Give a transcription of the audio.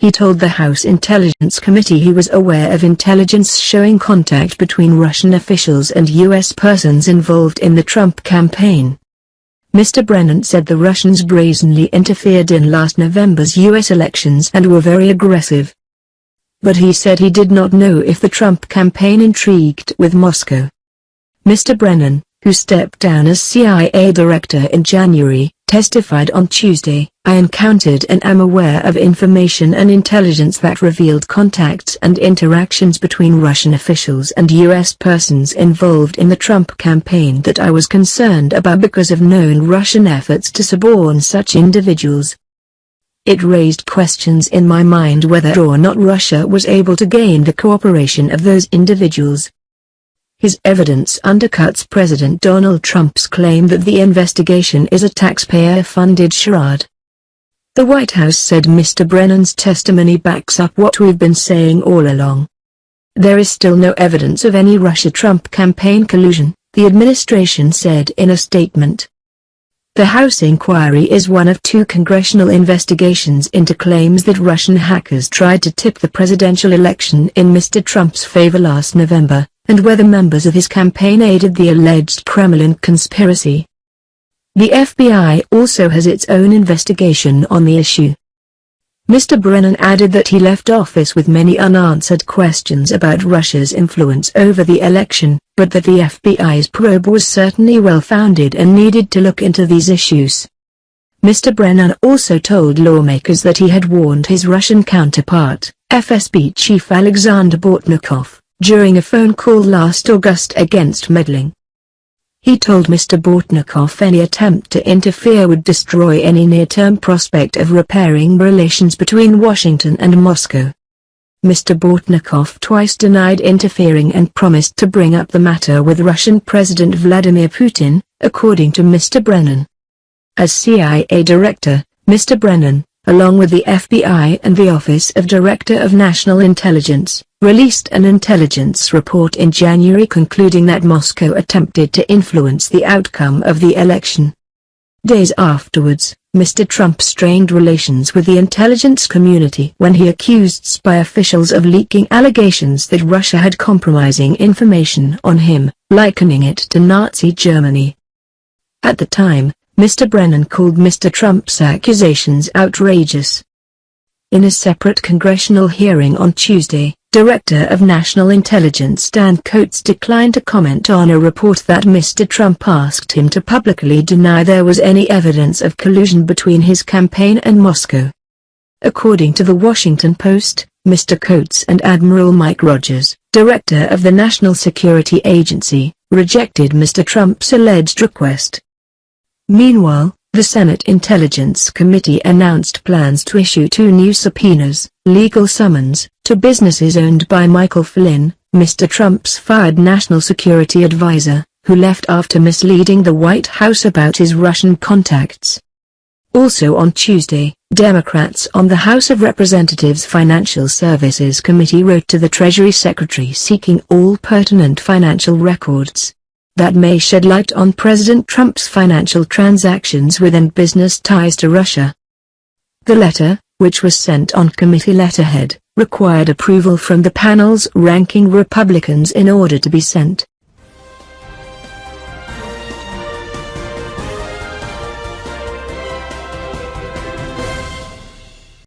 he told the House Intelligence Committee he was aware of intelligence showing contact between Russian officials and U.S. persons involved in the Trump campaign. Mr. Brennan said the Russians brazenly interfered in last November's U.S. elections and were very aggressive. But he said he did not know if the Trump campaign intrigued with Moscow. Mr. Brennan, who stepped down as CIA director in January, testified on Tuesday, "I encountered and am aware of information and intelligence that revealed contacts and interactions between Russian officials and U.S. persons involved in the Trump campaign that I was concerned about because of known Russian efforts to suborn such individuals. It raised questions in my mind whether or not Russia was able to gain the cooperation of those individuals." His evidence undercuts President Donald Trump's claim that the investigation is a taxpayer-funded charade. The White House said Mr. Brennan's testimony backs up what we've been saying all along. There is still no evidence of any Russia-Trump campaign collusion, the administration said in a statement. The House inquiry is one of two congressional investigations into claims that Russian hackers tried to tip the presidential election in Mr. Trump's favor last November, and whether members of his campaign aided the alleged Kremlin conspiracy. The FBI also has its own investigation on the issue. Mr. Brennan added that he left office with many unanswered questions about Russia's influence over the election, but that the FBI's probe was certainly well-founded and needed to look into these issues. Mr. Brennan also told lawmakers that he had warned his Russian counterpart, FSB Chief Alexander Bortnikov, during a phone call last August against meddling. He told Mr. Bortnikov any attempt to interfere would destroy any near-term prospect of repairing relations between Washington and Moscow. Mr. Bortnikov twice denied interfering and promised to bring up the matter with Russian President Vladimir Putin, according to Mr. Brennan. As CIA director, Mr. Brennan, along with the FBI and the Office of Director of National Intelligence, released an intelligence report in January concluding that Moscow attempted to influence the outcome of the election. Days afterwards, Mr. Trump strained relations with the intelligence community when he accused spy officials of leaking allegations that Russia had compromising information on him, likening it to Nazi Germany. At the time, Mr. Brennan called Mr. Trump's accusations outrageous. In a separate congressional hearing on Tuesday, Director of National Intelligence Dan Coats declined to comment on a report that Mr. Trump asked him to publicly deny there was any evidence of collusion between his campaign and Moscow. According to the Washington Post, Mr. Coats and Admiral Mike Rogers, director of the National Security Agency, rejected Mr. Trump's alleged request. Meanwhile, the Senate Intelligence Committee announced plans to issue 2 new subpoenas, legal summons, to businesses owned by Michael Flynn, Mr. Trump's fired national security advisor, who left after misleading the White House about his Russian contacts. Also on Tuesday, Democrats on the House of Representatives Financial Services Committee wrote to the Treasury Secretary seeking all pertinent financial records that may shed light on President Trump's financial transactions within business ties to Russia. The letter, which was sent on committee letterhead, required approval from the panel's ranking Republicans in order to be sent.